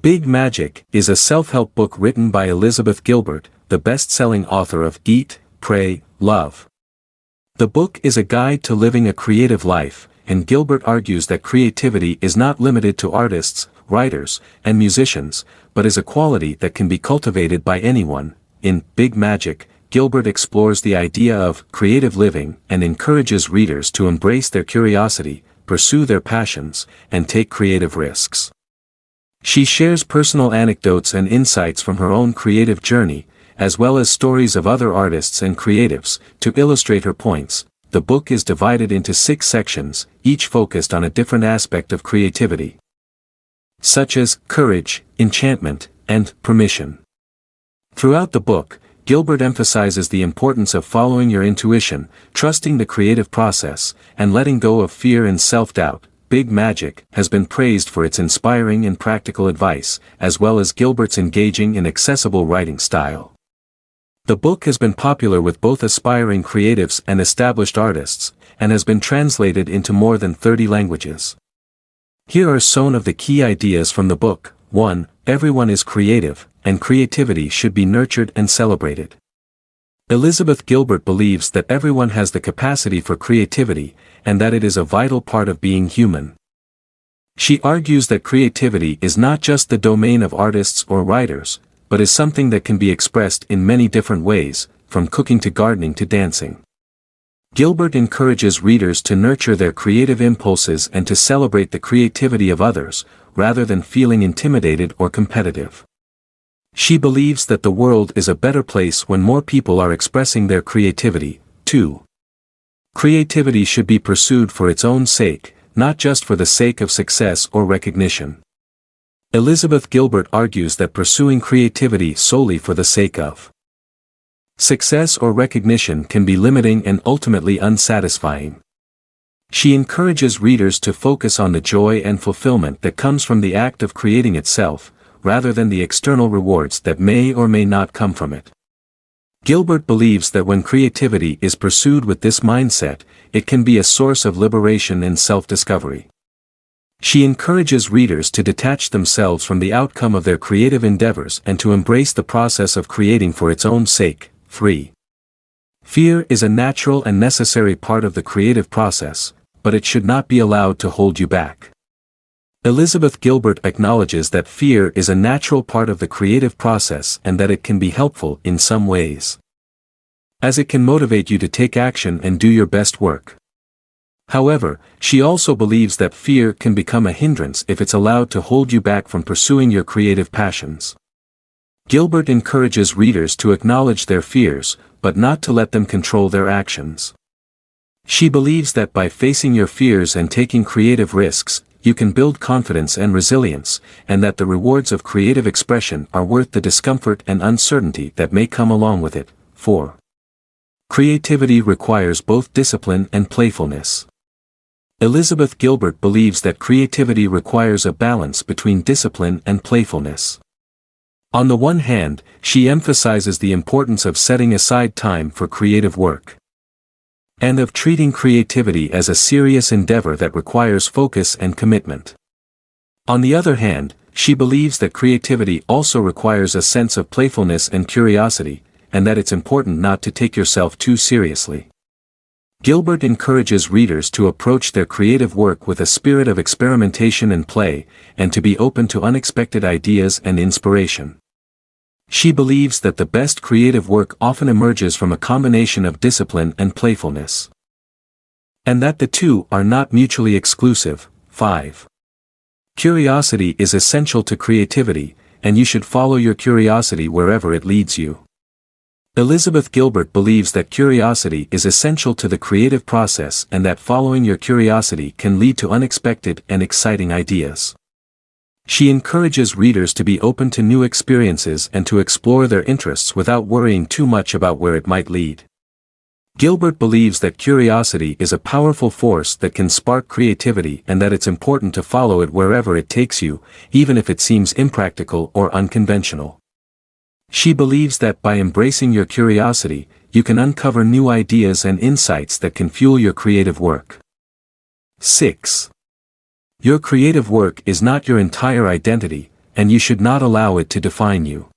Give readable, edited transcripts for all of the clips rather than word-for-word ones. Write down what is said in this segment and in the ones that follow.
Big Magic is a self-help book written by Elizabeth Gilbert, the best-selling author of Eat, Pray, Love. The book is a guide to living a creative life, and Gilbert argues that creativity is not limited to artists, writers, and musicians, but is a quality that can be cultivated by anyone. In Big Magic, Gilbert explores the idea of creative living and encourages readers to embrace their curiosity, pursue their passions, and take creative risks. She shares personal anecdotes and insights from her own creative journey, as well as stories of other artists and creatives, to illustrate her points. The book is divided into 6 sections, each focused on a different aspect of creativity, such as courage, enchantment, and permission. Throughout the book, Gilbert emphasizes the importance of following your intuition, trusting the creative process, and letting go of fear and self-doubt. Big Magic has been praised for its inspiring and practical advice, as well as Gilbert's engaging and accessible writing style. The book has been popular with both aspiring creatives and established artists, and has been translated into more than 30 languages. Here are some of the key ideas from the book. 1. Everyone is creative, and creativity should be nurtured and celebrated. Elizabeth Gilbert believes that everyone has the capacity for creativity, and that it is a vital part of being human. She argues that creativity is not just the domain of artists or writers, but is something that can be expressed in many different ways, from cooking to gardening to dancing. Gilbert encourages readers to nurture their creative impulses and to celebrate the creativity of others, rather than feeling intimidated or competitive. She believes that the world is a better place when more people are expressing their creativity. 2. Creativity should be pursued for its own sake, not just for the sake of success or recognition. Elizabeth Gilbert argues that pursuing creativity solely for the sake of success or recognition can be limiting and ultimately unsatisfying. She encourages readers to focus on the joy and fulfillment that comes from the act of creating itself, rather than the external rewards that may or may not come from it. Gilbert believes that when creativity is pursued with this mindset, it can be a source of liberation and self-discovery. She encourages readers to detach themselves from the outcome of their creative endeavors and to embrace the process of creating for its own sake. 3. Fear is a natural and necessary part of the creative process, but it should not be allowed to hold you back. Elizabeth Gilbert acknowledges that fear is a natural part of the creative process and that it can be helpful in some ways, as it can motivate you to take action and do your best work. However, she also believes that fear can become a hindrance if it's allowed to hold you back from pursuing your creative passions. Gilbert encourages readers to acknowledge their fears, but not to let them control their actions. She believes that by facing your fears and taking creative risks, you can build confidence and resilience, and that the rewards of creative expression are worth the discomfort and uncertainty that may come along with it. 4. Creativity requires both discipline and playfulness. Elizabeth Gilbert believes that creativity requires a balance between discipline and playfulness. On the one hand, she emphasizes the importance of setting aside time for creative work, and of treating creativity as a serious endeavor that requires focus and commitment. On the other hand, she believes that creativity also requires a sense of playfulness and curiosity, and that it's important not to take yourself too seriously. Gilbert encourages readers to approach their creative work with a spirit of experimentation and play, and to be open to unexpected ideas and inspiration. She believes that the best creative work often emerges from a combination of discipline and playfulness, and that the two are not mutually exclusive. 5. Curiosity is essential to creativity, and you should follow your curiosity wherever it leads you. Elizabeth Gilbert believes that curiosity is essential to the creative process and that following your curiosity can lead to unexpected and exciting ideas. She encourages readers to be open to new experiences and to explore their interests without worrying too much about where it might lead. Gilbert believes that curiosity is a powerful force that can spark creativity and that it's important to follow it wherever it takes you, even if it seems impractical or unconventional. She believes that by embracing your curiosity, you can uncover new ideas and insights that can fuel your creative work. 6. Your creative work is not your entire identity, and you should not allow it to define you.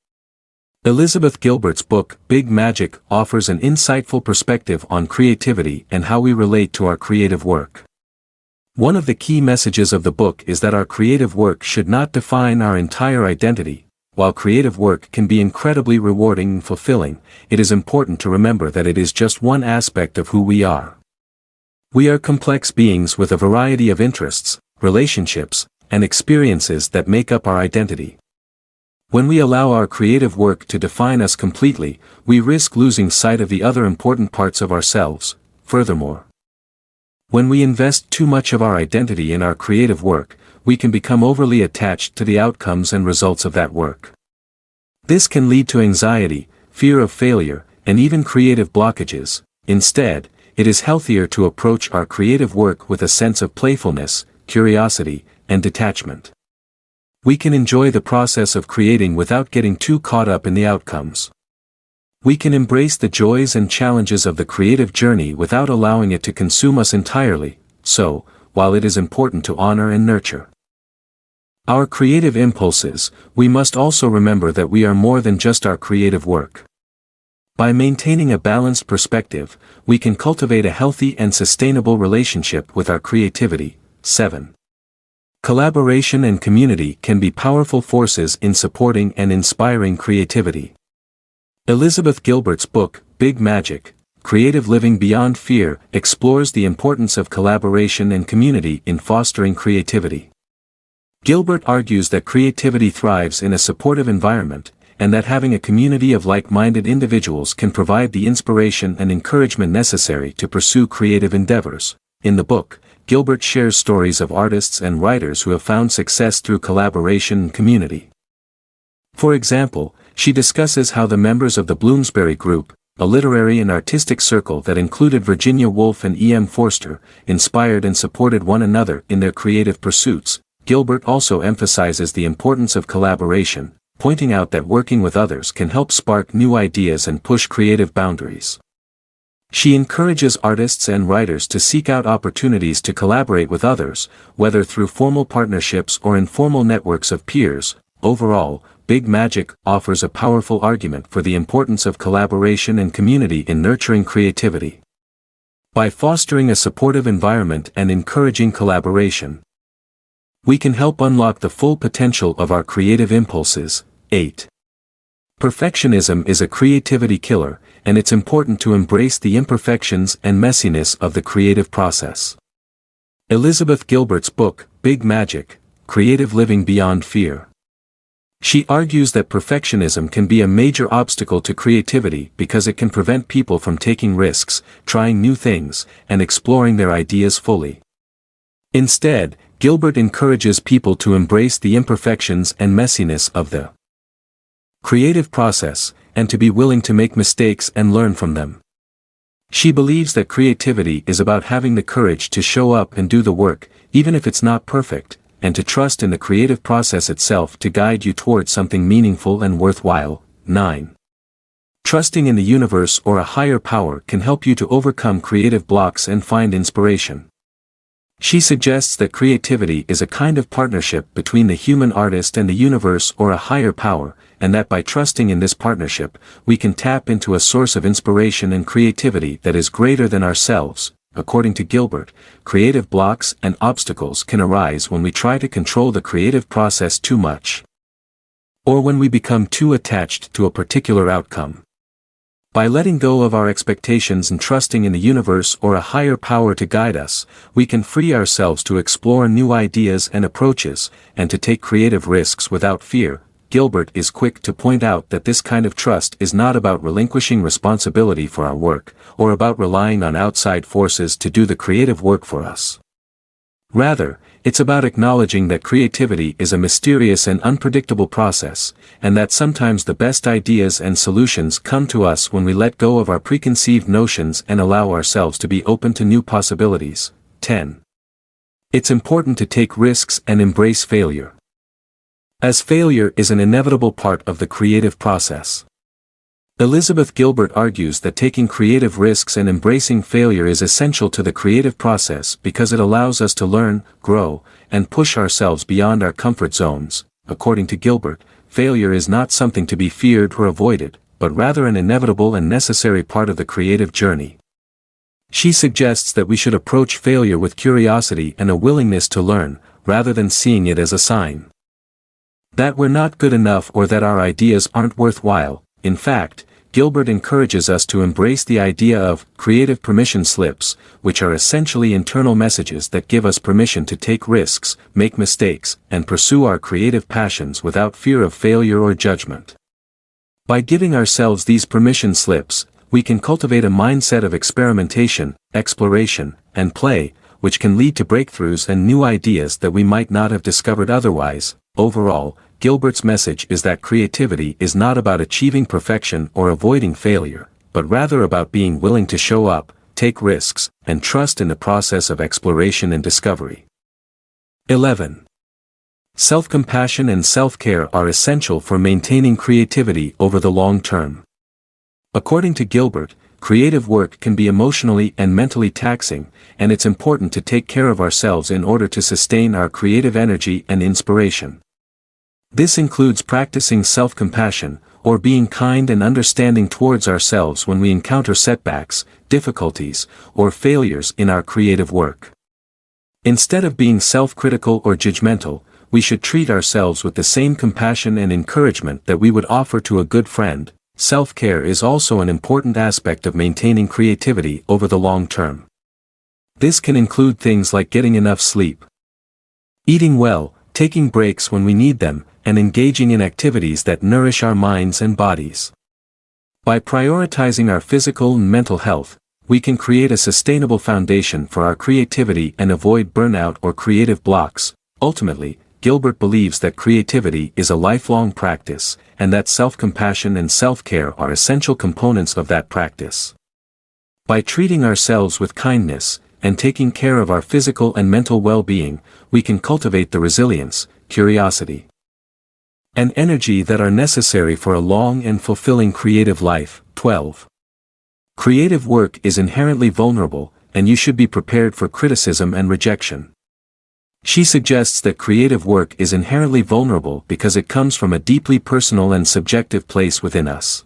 Elizabeth Gilbert's book, Big Magic, offers an insightful perspective on creativity and how we relate to our creative work. One of the key messages of the book is that our creative work should not define our entire identity. While creative work can be incredibly rewarding and fulfilling, it is important to remember that it is just one aspect of who we are. We are complex beings with a variety of interests, relationships, and experiences that make up our identity. When we allow our creative work to define us completely, we risk losing sight of the other important parts of ourselves. Furthermore, when we invest too much of our identity in our creative work, we can become overly attached to the outcomes and results of that work. This can lead to anxiety, fear of failure, and even creative blockages. Instead, it is healthier to approach our creative work with a sense of playfulness, curiosity, and detachment. We can enjoy the process of creating without getting too caught up in the outcomes. We can embrace the joys and challenges of the creative journey without allowing it to consume us entirely. So, while it is important to honor and nurture our creative impulses, we must also remember that we are more than just our creative work. By maintaining a balanced perspective, we can cultivate a healthy and sustainable relationship with our creativity. 7. Collaboration and community can be powerful forces in supporting and inspiring creativity. Elizabeth Gilbert's book, Big Magic, Creative Living Beyond Fear, explores the importance of collaboration and community in fostering creativity. Gilbert argues that creativity thrives in a supportive environment, and that having a community of like-minded individuals can provide the inspiration and encouragement necessary to pursue creative endeavors. In the book, Gilbert shares stories of artists and writers who have found success through collaboration and community. For example, she discusses how the members of the Bloomsbury Group, a literary and artistic circle that included Virginia Woolf and E. M. Forster, inspired and supported one another in their creative pursuits. Gilbert also emphasizes the importance of collaboration, pointing out that working with others can help spark new ideas and push creative boundaries. She encourages artists and writers to seek out opportunities to collaborate with others, whether through formal partnerships or informal networks of peers. Overall, Big Magic offers a powerful argument for the importance of collaboration and community in nurturing creativity. By fostering a supportive environment and encouraging collaboration, we can help unlock the full potential of our creative impulses. 8. Perfectionism is a creativity killer, and it's important to embrace the imperfections and messiness of the creative process. Elizabeth Gilbert's book, Big Magic, Creative Living Beyond Fear. She argues that perfectionism can be a major obstacle to creativity because it can prevent people from taking risks, trying new things, and exploring their ideas fully. Instead, Gilbert encourages people to embrace the imperfections and messiness of the creative process, and to be willing to make mistakes and learn from them. She believes that creativity is about having the courage to show up and do the work, even if it's not perfect, and to trust in the creative process itself to guide you towards something meaningful and worthwhile. 9. Trusting in the universe or a higher power can help you to overcome creative blocks and find inspiration. She suggests that creativity is a kind of partnership between the human artist and the universe or a higher power, and that by trusting in this partnership, we can tap into a source of inspiration and creativity that is greater than ourselves. According to Gilbert, creative blocks and obstacles can arise when we try to control the creative process too much, or when we become too attached to a particular outcome. By letting go of our expectations and trusting in the universe or a higher power to guide us, we can free ourselves to explore new ideas and approaches, and to take creative risks without fear. Gilbert is quick to point out that this kind of trust is not about relinquishing responsibility for our work, or about relying on outside forces to do the creative work for us. Rather, it's about acknowledging that creativity is a mysterious and unpredictable process, and that sometimes the best ideas and solutions come to us when we let go of our preconceived notions and allow ourselves to be open to new possibilities. 10. It's important to take risks and embrace failure, as failure is an inevitable part of the creative process. Elizabeth Gilbert argues that taking creative risks and embracing failure is essential to the creative process because it allows us to learn, grow, and push ourselves beyond our comfort zones. according to Gilbert, failure is not something to be feared or avoided, but rather an inevitable and necessary part of the creative journey. She suggests that we should approach failure with curiosity and a willingness to learn, rather than seeing it as a sign that we're not good enough or that our ideas aren't worthwhile. In fact, Gilbert encourages us to embrace the idea of creative permission slips, which are essentially internal messages that give us permission to take risks, make mistakes, and pursue our creative passions without fear of failure or judgment. By giving ourselves these permission slips, we can cultivate a mindset of experimentation, exploration, and play, which can lead to breakthroughs and new ideas that we might not have discovered otherwise. Overall, Gilbert's message is that creativity is not about achieving perfection or avoiding failure, but rather about being willing to show up, take risks, and trust in the process of exploration and discovery. 11. Self-compassion and self-care are essential for maintaining creativity over the long term. According to Gilbert, creative work can be emotionally and mentally taxing, and it's important to take care of ourselves in order to sustain our creative energy and inspiration. This includes practicing self-compassion, or being kind and understanding towards ourselves when we encounter setbacks, difficulties, or failures in our creative work. Instead of being self-critical or judgmental, we should treat ourselves with the same compassion and encouragement that we would offer to a good friend. Self-care is also an important aspect of maintaining creativity over the long term. This can include things like getting enough sleep, eating well, taking breaks when we need them, and engaging in activities that nourish our minds and bodies. By prioritizing our physical and mental health, we can create a sustainable foundation for our creativity and avoid burnout or creative blocks. Ultimately, Gilbert believes that creativity is a lifelong practice, and that self-compassion and self-care are essential components of that practice. By treating ourselves with kindness, and taking care of our physical and mental well-being, we can cultivate the resilience, curiosity, and energy that are necessary for a long and fulfilling creative life. 12. Creative work is inherently vulnerable, and you should be prepared for criticism and rejection. She suggests that creative work is inherently vulnerable because it comes from a deeply personal and subjective place within us.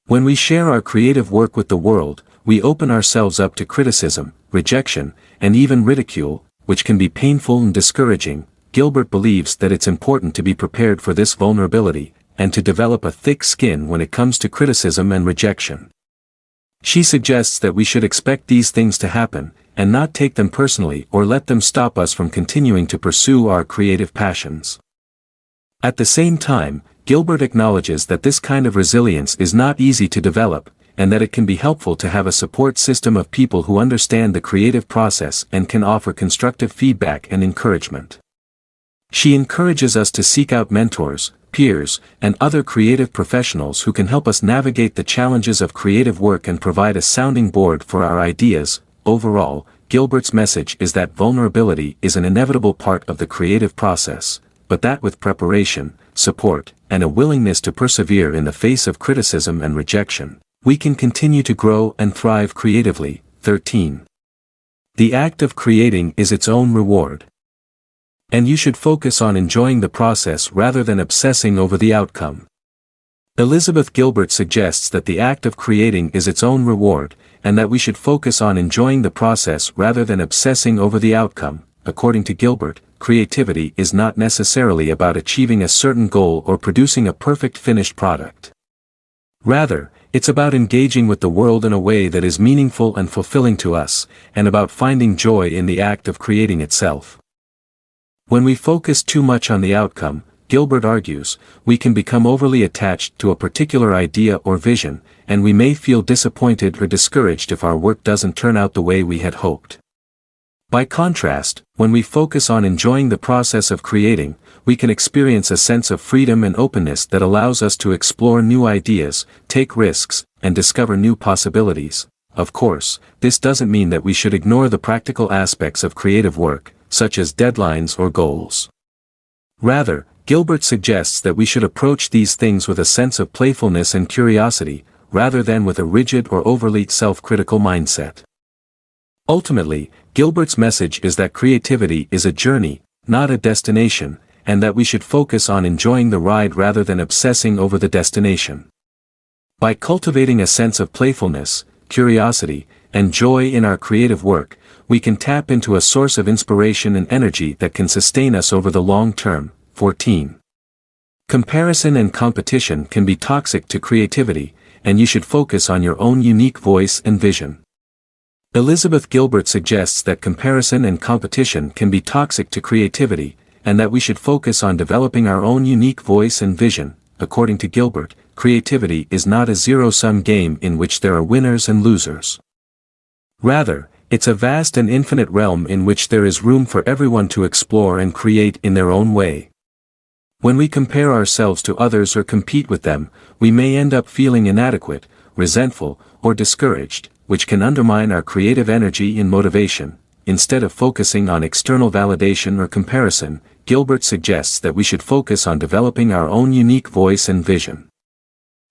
When we share our creative work with the world, we open ourselves up to criticism, rejection, and even ridicule, which can be painful and discouraging. Gilbert believes that it's important to be prepared for this vulnerability, and to develop a thick skin when it comes to criticism and rejection. She suggests that we should expect these things to happen, and not take them personally or let them stop us from continuing to pursue our creative passions. At the same time, Gilbert acknowledges that this kind of resilience is not easy to develop, and that it can be helpful to have a support system of people who understand the creative process and can offer constructive feedback and encouragement. She encourages us to seek out mentors, peers, and other creative professionals who can help us navigate the challenges of creative work and provide a sounding board for our ideas. Overall, Gilbert's message is that vulnerability is an inevitable part of the creative process, but that with preparation, support, and a willingness to persevere in the face of criticism and rejection, we can continue to grow and thrive creatively. 13. The act of creating is its own reward. And you should focus on enjoying the process rather than obsessing over the outcome. Elizabeth Gilbert suggests that the act of creating is its own reward, and that we should focus on enjoying the process rather than obsessing over the outcome. According to Gilbert, creativity is not necessarily about achieving a certain goal or producing a perfect finished product. Rather, it's about engaging with the world in a way that is meaningful and fulfilling to us, and about finding joy in the act of creating itself. When we focus too much on the outcome, Gilbert argues, we can become overly attached to a particular idea or vision, and we may feel disappointed or discouraged if our work doesn't turn out the way we had hoped. By contrast, when we focus on enjoying the process of creating, we can experience a sense of freedom and openness that allows us to explore new ideas, take risks, and discover new possibilities. Of course, this doesn't mean that we should ignore the practical aspects of creative work, such as deadlines or goals. Rather, Gilbert suggests that we should approach these things with a sense of playfulness and curiosity, rather than with a rigid or overly self-critical mindset. Ultimately, Gilbert's message is that creativity is a journey, not a destination, and that we should focus on enjoying the ride rather than obsessing over the destination. By cultivating a sense of playfulness, curiosity, and joy in our creative work, we can tap into a source of inspiration and energy that can sustain us over the long term. 14. Comparison and competition can be toxic to creativity, and you should focus on your own unique voice and vision. Elizabeth Gilbert suggests that comparison and competition can be toxic to creativity, and that we should focus on developing our own unique voice and vision. According to Gilbert, creativity is not a zero-sum game in which there are winners and losers. Rather, it's a vast and infinite realm in which there is room for everyone to explore and create in their own way. When we compare ourselves to others or compete with them, we may end up feeling inadequate, resentful, or discouraged, which can undermine our creative energy and motivation. Instead of focusing on external validation or comparison, Gilbert suggests that we should focus on developing our own unique voice and vision.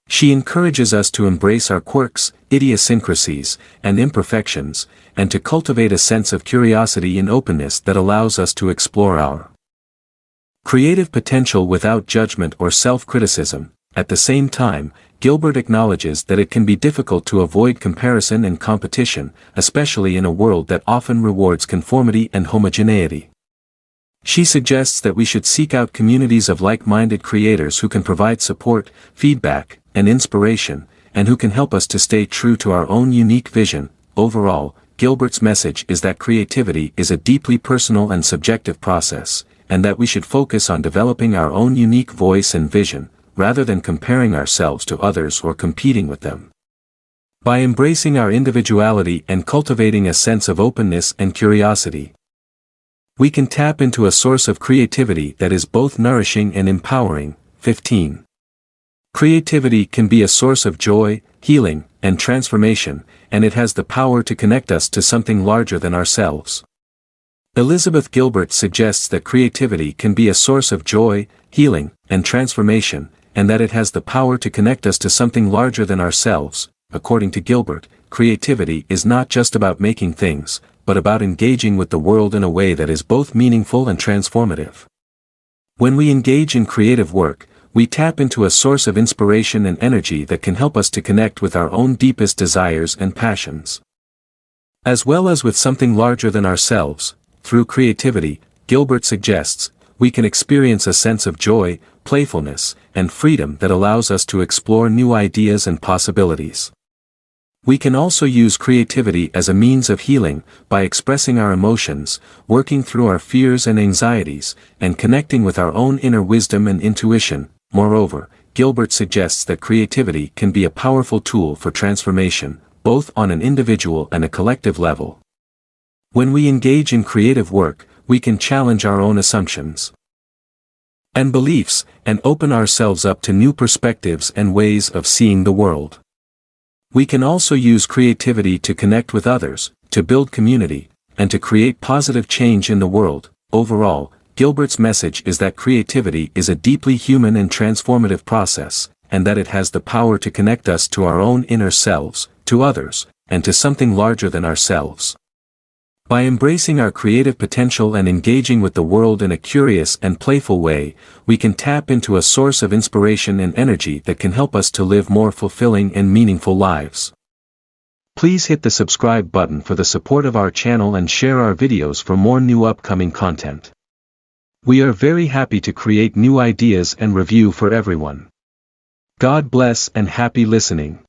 She encourages us to embrace our quirks, idiosyncrasies, and imperfections, and to cultivate a sense of curiosity and openness that allows us to explore our creative potential without judgment or self-criticism. At the same time, Gilbert acknowledges that it can be difficult to avoid comparison and competition, especially in a world that often rewards conformity and homogeneity. She suggests that we should seek out communities of like-minded creators who can provide support, feedback, and inspiration, and who can help us to stay true to our own unique vision. Overall, Gilbert's message is that creativity is a deeply personal and subjective process, and that we should focus on developing our own unique voice and vision, rather than comparing ourselves to others or competing with them. By embracing our individuality and cultivating a sense of openness and curiosity, we can tap into a source of creativity that is both nourishing and empowering. 15. Creativity can be a source of joy, healing, and transformation, and it has the power to connect us to something larger than ourselves. Elizabeth Gilbert suggests that creativity can be a source of joy, healing, and transformation, and that it has the power to connect us to something larger than ourselves. According to Gilbert, creativity is not just about making things, but about engaging with the world in a way that is both meaningful and transformative. When we engage in creative work, we tap into a source of inspiration and energy that can help us to connect with our own deepest desires and passions, as well as with something larger than ourselves. Through creativity, Gilbert suggests, we can experience a sense of joy, playfulness, and freedom that allows us to explore new ideas and possibilities. We can also use creativity as a means of healing, by expressing our emotions, working through our fears and anxieties, and connecting with our own inner wisdom and intuition. Moreover, Gilbert suggests that creativity can be a powerful tool for transformation, both on an individual and a collective level. When we engage in creative work, we can challenge our own assumptions and beliefs, and open ourselves up to new perspectives and ways of seeing the world. We can also use creativity to connect with others, to build community, and to create positive change in the world. Overall, Gilbert's message is that creativity is a deeply human and transformative process, and that it has the power to connect us to our own inner selves, to others, and to something larger than ourselves. By embracing our creative potential and engaging with the world in a curious and playful way, we can tap into a source of inspiration and energy that can help us to live more fulfilling and meaningful lives. Please hit the subscribe button for the support of our channel and share our videos for more new upcoming content. We are very happy to create new ideas and review for everyone. God bless and happy listening.